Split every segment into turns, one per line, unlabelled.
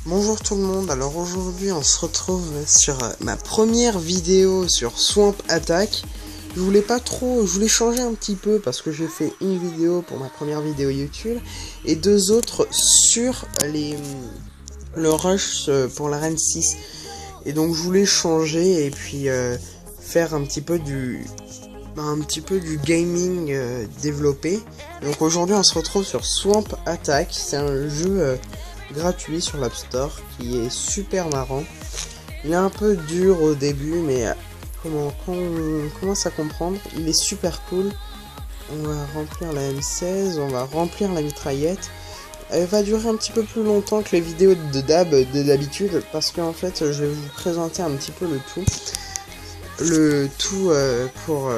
Bonjour tout le monde, alors aujourd'hui on se retrouve sur ma première vidéo sur Swamp Attack. Je voulais changer un petit peu parce que j'ai fait une vidéo pour ma première vidéo YouTube et deux autres sur le rush pour l'arène 6. Et donc je voulais changer et puis faire un petit peu du gaming développé. Donc aujourd'hui on se retrouve sur Swamp Attack, c'est un jeu gratuit sur l'App Store qui est super marrant. Il est un peu dur au début mais quand on commence à comprendre, il est super cool. On va remplir la M16, on va remplir la mitraillette. Elle va durer un petit peu plus longtemps que les vidéos de Dab de d'habitude parce qu'en fait je vais vous présenter un petit peu le tout pour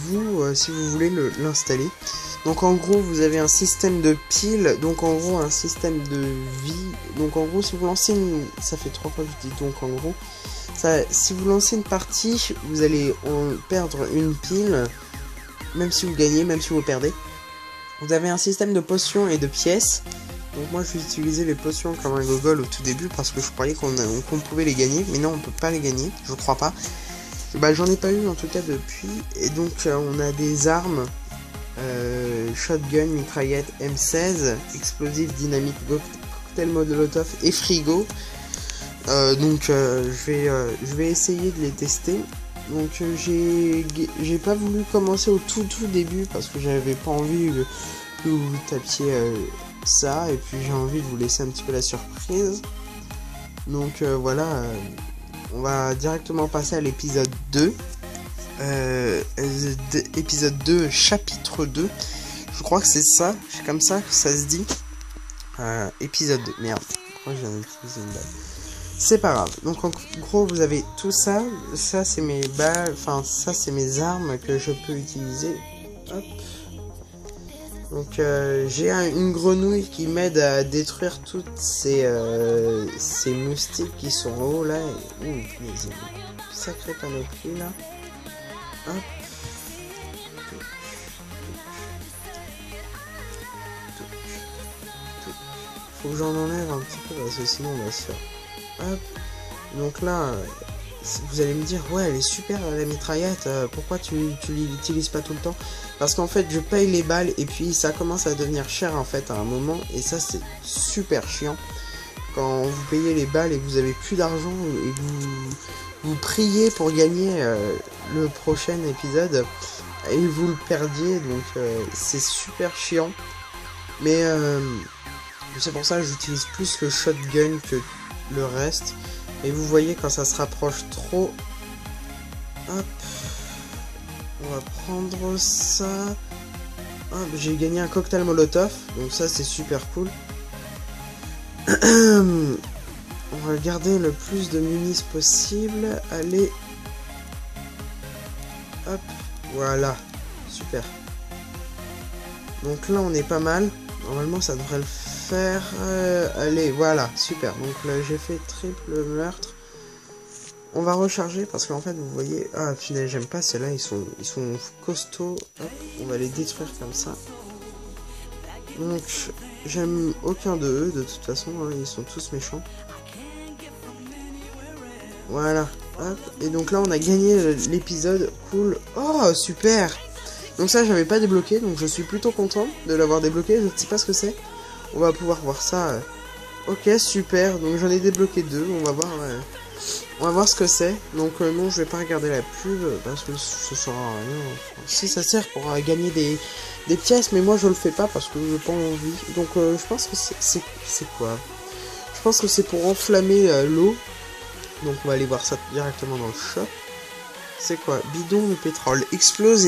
vous si vous voulez l'installer. Donc en gros vous avez un système de piles, donc en gros un système de vie. Donc en gros si vous lancez ça fait 3 fois que je dis donc en gros si vous lancez une partie vous allez perdre une pile, même si vous gagnez, même si vous perdez. Vous avez un système de potions et de pièces. Donc moi je vais utiliser les potions comme un gogol au tout début parce que je croyais qu'on pouvait les gagner, mais non on peut pas les gagner, je crois pas. Bah j'en ai pas eu en tout cas depuis. Et donc on a des armes, shotgun, mitraillette, M16, explosif, dynamite, cocktail molotov et frigo. Je vais essayer de les tester. Donc j'ai pas voulu commencer au tout début parce que j'avais pas envie que vous tapiez ça, et puis j'ai envie de vous laisser un petit peu la surprise. Donc voilà, on va directement passer à l'épisode 2. Épisode 2, chapitre 2. Je crois que c'est ça, c'est comme ça que ça se dit. Épisode 2, merde, pourquoi j'ai utilisé une balle? C'est pas grave. Donc en gros vous avez tout ça. Ça c'est mes balles, enfin ça c'est mes armes que je peux utiliser. Hop. Donc j'ai une grenouille qui m'aide à détruire toutes ces moustiques qui sont en haut là. Ouh, sacré panoplie là. Hop. Faut que j'en enlève un petit peu parce que sinon on va se faire. Hop. Donc là, vous allez me dire, ouais, elle est super la mitraillette, pourquoi tu l'utilises pas tout le temps? Parce qu'en fait, je paye les balles et puis ça commence à devenir cher en fait à un moment, et ça c'est super chiant. Quand vous payez les balles et que vous avez plus d'argent et que vous priez pour gagner le prochain épisode et vous le perdiez, donc c'est super chiant. Mais c'est pour ça que j'utilise plus le shotgun que le reste. Et vous voyez quand ça se rapproche trop, hop, on va prendre ça. Hop, j'ai gagné un cocktail molotov, donc ça c'est super cool. On va garder le plus de munis possible. Allez, hop, voilà, super. Donc là on est pas mal, normalement ça devrait le faire. Allez, voilà, super. Donc là j'ai fait triple meurtre. On va recharger parce qu'en fait vous voyez, ah finalement j'aime pas ceux-là, ils sont costauds. Hop, on va les détruire comme ça. Donc j'aime aucun de eux de toute façon, hein, ils sont tous méchants. Voilà, hop, et donc là on a gagné l'épisode, cool. Oh super. Donc ça j'avais pas débloqué, donc je suis plutôt content de l'avoir débloqué. Je ne sais pas ce que c'est. On va pouvoir voir ça. Ok, super. Donc j'en ai débloqué 2. On va voir ce que c'est. Donc non, je vais pas regarder la pub parce que ça sert à rien. Enfin, si ça sert pour gagner des pièces, mais moi je le fais pas parce que j'ai pas envie. Donc je pense que c'est quoi? Je pense que c'est pour enflammer l'eau. Donc on va aller voir ça directement dans le shop. C'est quoi? Bidon de pétrole. Explose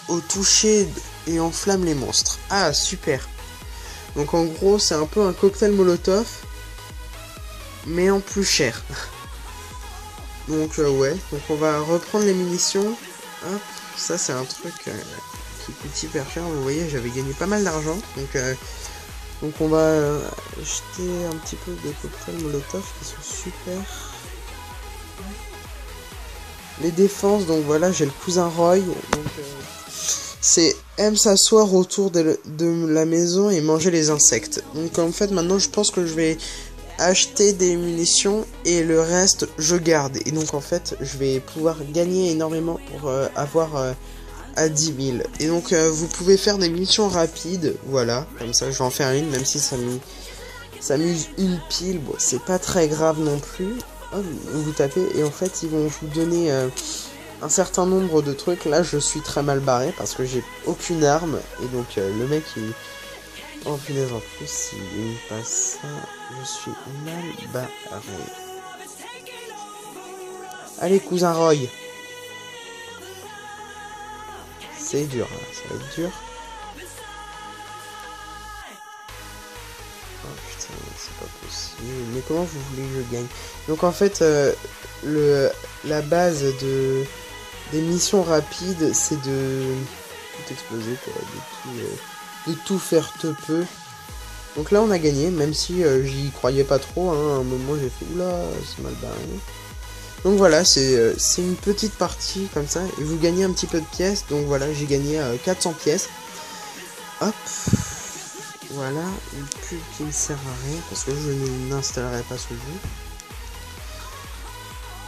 au toucher et enflamme les monstres. Ah super. Donc en gros c'est un peu un cocktail molotov mais en plus cher. Donc ouais, donc on va reprendre les munitions. Hop, ça c'est un truc qui coûte hyper cher. Vous voyez j'avais gagné pas mal d'argent. Donc on va acheter un petit peu de cocktail molotov qui sont super. Les défenses, donc voilà j'ai le cousin Roy. Donc c'est aime s'asseoir autour de la maison et manger les insectes. Donc en fait maintenant je pense que je vais acheter des munitions et le reste je garde. Et donc en fait je vais pouvoir gagner énormément pour avoir à 10 000. Et donc vous pouvez faire des missions rapides, voilà, comme ça je vais en faire une, même si ça m'use une pile, bon c'est pas très grave non plus. Oh, vous tapez et en fait ils vont vous donner un certain nombre de trucs. Là je suis très mal barré parce que j'ai aucune arme et donc le mec il... Oh punaise, en plus s'il me passe ça, je suis mal barré. Allez cousin Roy. C'est dur, hein, ça va être dur. Oh putain, c'est pas possible. Mais comment vous voulez que je gagne? Donc en fait, la base des missions rapides, c'est de tout exploser, quoi, de tout faire te peu. Donc là, on a gagné, même si j'y croyais pas trop. Hein, à un moment, j'ai fait oula, c'est mal barré. Donc voilà, c'est une petite partie comme ça, et vous gagnez un petit peu de pièces. Donc voilà, j'ai gagné 400 pièces. Hop. Voilà, une pub qui ne sert à rien parce que je n'installerai pas ce jeu.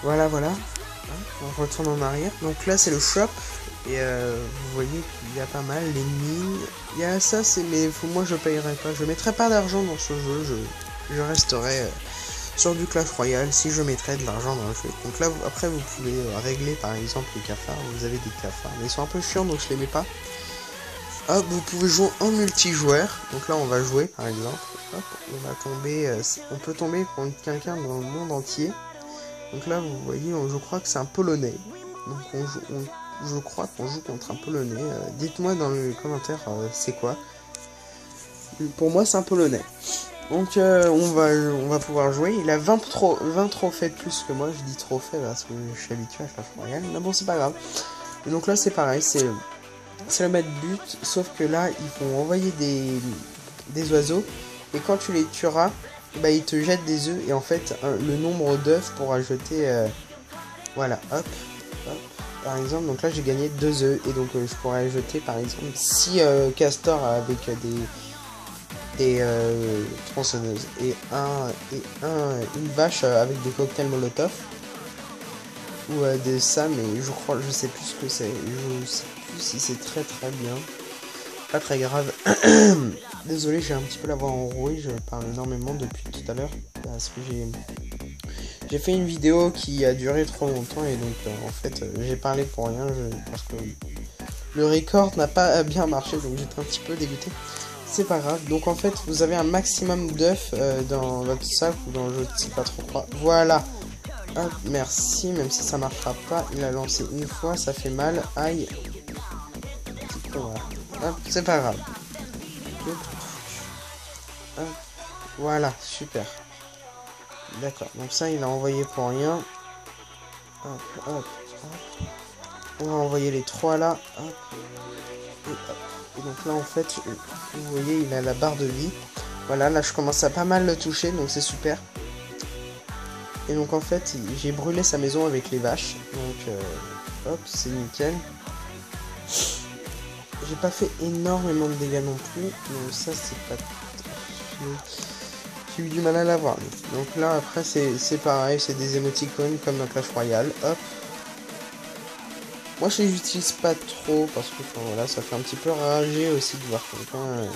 Voilà, voilà. On retourne en arrière. Donc là, c'est le shop. Et vous voyez qu'il y a pas mal les mines. Il y a ça, mais moi je payerai pas. Je mettrai pas d'argent dans ce jeu. Je resterai sur du Clash Royale si je mettrais de l'argent dans le jeu. Donc là, après, vous pouvez régler par exemple les cafards. Vous avez des cafards, mais ils sont un peu chiants donc je les mets pas. Hop, vous pouvez jouer en multijoueur. Donc là, on va jouer par exemple. Hop, on va tomber. On peut tomber contre quelqu'un dans le monde entier. Donc là, vous voyez, je crois que c'est un Polonais. Donc je crois qu'on joue contre un Polonais. Dites-moi dans les commentaires c'est quoi. Pour moi, c'est un Polonais. Donc on va pouvoir jouer. Il a 20 trophées de plus que moi. Je dis trophées parce que je suis habitué à Clash Royale. Mais bon, c'est pas grave. Et donc là, c'est pareil. C'est le maître but. Sauf que là, ils vont envoyer des oiseaux. Et quand tu les tueras, bah, ils te jettent des œufs. Et en fait, le nombre d'œufs pourra jeter... voilà, hop, hop. Par exemple, donc là, j'ai gagné 2 œufs. Et donc, je pourrais jeter, par exemple, 6 castors avec des tronçonneuses. Et une vache avec des cocktails Molotov. Ou de ça, mais je sais plus ce que c'est. Je sais plus si c'est très bien. Pas très grave. Désolé, j'ai un petit peu la voix enrouée, je parle énormément depuis tout à l'heure. Parce que j'ai fait une vidéo qui a duré trop longtemps et donc en fait j'ai parlé pour rien. Parce que le record n'a pas bien marché, donc j'étais un petit peu dégoûté. C'est pas grave. Donc en fait vous avez un maximum d'œufs dans votre sac ou dans je ne sais pas trop quoi. Voilà. Hop, merci, même si ça marchera pas, il a lancé une fois, ça fait mal, aïe. Hop, c'est pas grave. Hop, voilà, super. D'accord, donc ça il a envoyé pour rien. Hop, hop, hop. On va envoyer les 3 là, hop. Et hop. Et donc là en fait, vous voyez, il a la barre de vie. Voilà, là je commence à pas mal le toucher, donc c'est super. Et donc en fait, j'ai brûlé sa maison avec les vaches. Donc hop, c'est nickel. J'ai pas fait énormément de dégâts non plus. Donc ça, c'est pas... J'ai eu du mal à l'avoir. Donc là, après, c'est pareil. C'est des émoticônes comme dans Clash Royale. Hop. Moi, je les utilise pas trop parce que enfin, voilà, ça fait un petit peu rager aussi de voir quelqu'un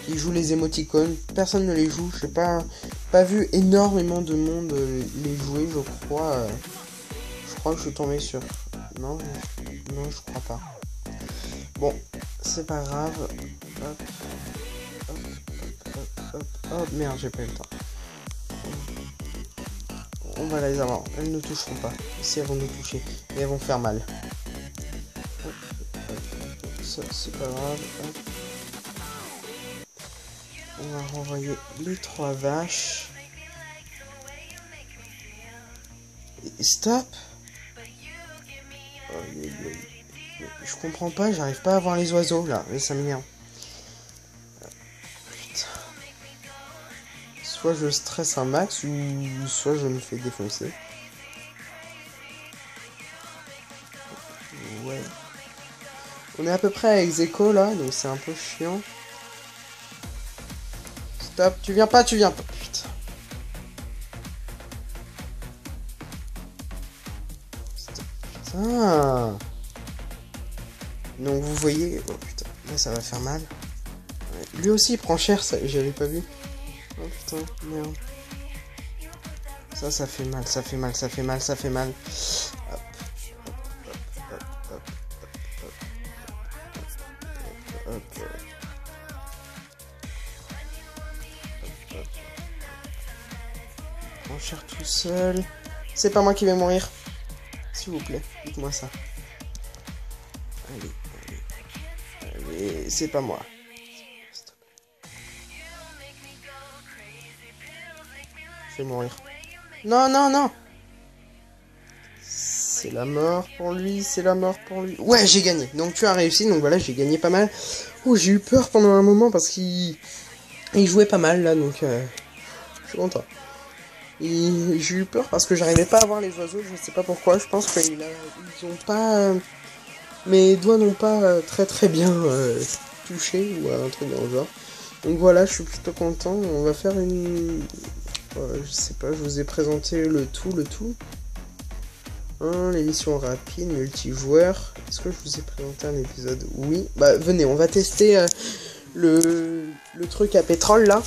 qui joue les émoticônes. Personne ne les joue. Je sais pas vu énormément de monde les jouer, je crois. Je crois que je suis tombé sur... Non, je crois pas. Bon, c'est pas grave. Hop, hop, hop, hop, hop. Oh merde, j'ai pas eu le temps. On va les avoir. Elles ne toucheront pas. Si elles vont nous toucher. Et elles vont faire mal. Hop, hop. Ça, c'est pas grave. Hop. On va renvoyer les 3 vaches. Et stop. Oh, je comprends pas, j'arrive pas à voir les oiseaux là, mais ça m'énerve. Putain. Soit je stresse un max, ou soit je me fais défoncer. Ouais. On est à peu près à ex-aequo là, donc c'est un peu chiant. Stop, tu viens pas, Putain. Stop, putain. Donc vous voyez... Oh putain, là ça va faire mal. Ouais. Lui aussi il prend cher, ça, j'avais pas vu. Oh putain, merde. Ça fait mal, ça fait mal, ça fait mal, ça fait mal. Hop, hop, hop, hop, hop, hop, hop. Prends cher tout seul. C'est pas moi qui vais mourir. S'il vous plaît, dites-moi ça. Allez, allez. Allez, c'est pas moi. Stop. Je vais mourir. Non, non, non. C'est la mort pour lui, c'est la mort pour lui. Ouais, j'ai gagné. Donc tu as réussi, donc voilà, j'ai gagné pas mal. Oh, j'ai eu peur pendant un moment parce qu'il jouait pas mal là, donc je suis content. J'ai eu peur parce que j'arrivais pas à voir les oiseaux, je sais pas pourquoi. Je pense qu'ils ont pas... mes doigts n'ont pas très bien touché ou un truc dans le genre. Donc voilà, je suis plutôt content. On va faire une... je sais pas, je vous ai présenté le tout. Hein, l'émission rapide, multijoueur. Est-ce que je vous ai présenté un épisode? Oui. Bah venez, on va tester le truc à pétrole là.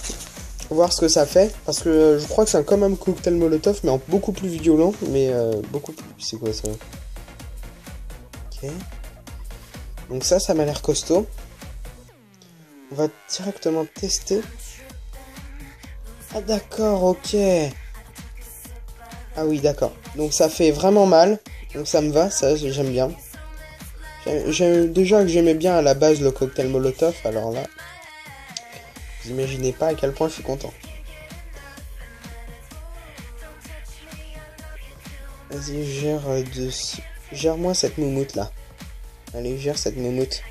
Voir ce que ça fait. Parce que je crois que c'est comme un cocktail Molotov, mais en beaucoup plus violent. Mais beaucoup plus... C'est quoi ça? Ok. Donc ça m'a l'air costaud. On va directement tester. Ah d'accord, ok. Ah oui, d'accord. Donc ça fait vraiment mal. Donc ça me va, ça j'aime bien. Déjà que j'aimais bien à la base le cocktail Molotov, alors là... Vous imaginez pas à quel point je suis content. Vas-y, gère-moi cette moumoute là. Allez, gère cette moumoute.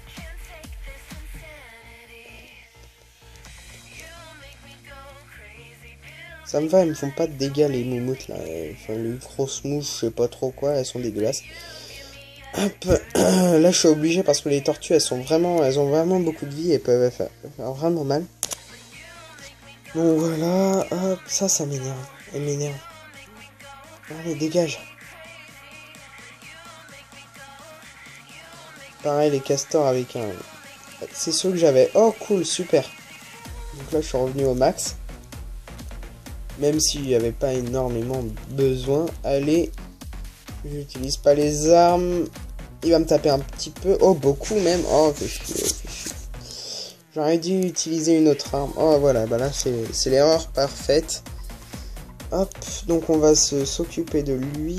Ça me va, elles me font pas de dégâts les moumoutes là. Enfin, les grosses mouches, je sais pas trop quoi, elles sont dégueulasses. Hop, là je suis obligé parce que les tortues elles ont vraiment beaucoup de vie et peuvent faire vraiment mal. Bon voilà, hop, ça m'énerve. Elle m'énerve. Allez, dégage. Pareil, les castors avec un... C'est ceux que j'avais. Oh cool, super. Donc là je suis revenu au max. Même s'il n'y avait pas énormément besoin. Allez. J'utilise pas les armes. Il va me taper un petit peu. Oh, beaucoup même. Oh, fait chier. J'aurais dû utiliser une autre arme. Oh, voilà. Bah là, c'est l'erreur parfaite. Hop. Donc, on va s'occuper de lui.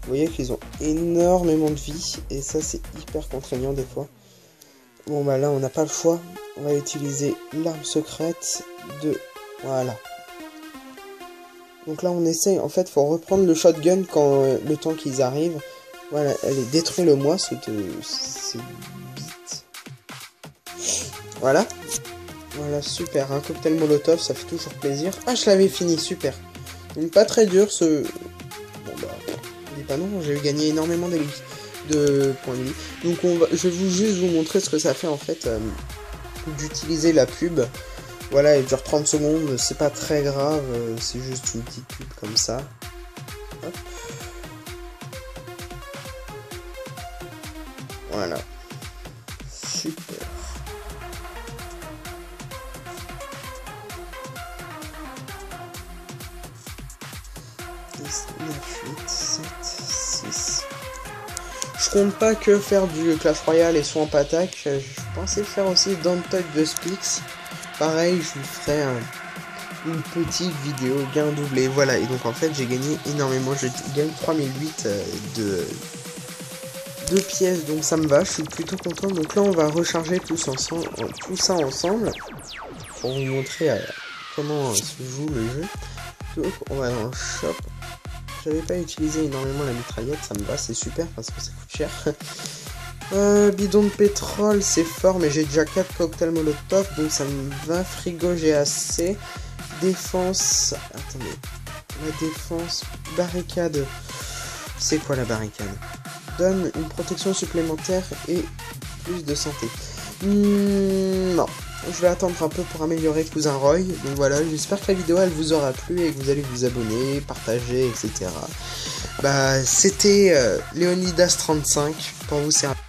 Vous voyez qu'ils ont énormément de vie. Et ça, c'est hyper contraignant des fois. Bon, bah là, on n'a pas le choix. On va utiliser l'arme secrète de... Voilà. Donc là, on essaye. En fait, faut reprendre le shotgun quand le temps qu'ils arrivent. Voilà, allez, détruis-le-moi, c'est bite. Voilà. Voilà, super. Un cocktail Molotov, ça fait toujours plaisir. Ah, je l'avais fini, super. Donc, pas très dur, ce... Bon, bah, dis pas non, j'ai gagné énormément de points de vie. Donc, je vais juste vous montrer ce que ça fait, en fait, d'utiliser la pub. Voilà, elle dure 30 secondes, c'est pas très grave, c'est juste une petite pub comme ça. Hop. Voilà. Super. 10, 9, 8, 7, 6. Je compte pas que faire du Clash Royale et Swamp Attack, je pensais faire aussi Don't Touch the Sticks. Pareil, je vous ferai une petite vidéo bien doublée. Voilà, et donc en fait, j'ai gagné énormément. Je gagne 3008 de pièces, donc ça me va. Je suis plutôt content. Donc là, on va recharger tout ça ensemble pour vous montrer comment se joue le jeu. Donc, on va dans le shop. J'avais pas utilisé énormément la mitraillette, ça me va, c'est super parce que ça coûte cher. Bidon de pétrole, c'est fort, mais j'ai déjà 4 cocktails Molotov, donc ça me va. Frigo, j'ai assez. Défense, attendez. La défense, barricade. C'est quoi la barricade? donne une protection supplémentaire et plus de santé. Non, je vais attendre un peu pour améliorer Cousin Roy. Donc voilà, j'espère que la vidéo elle vous aura plu et que vous allez vous abonner, partager, etc. Bah, c'était Léonidas35 pour vous servir.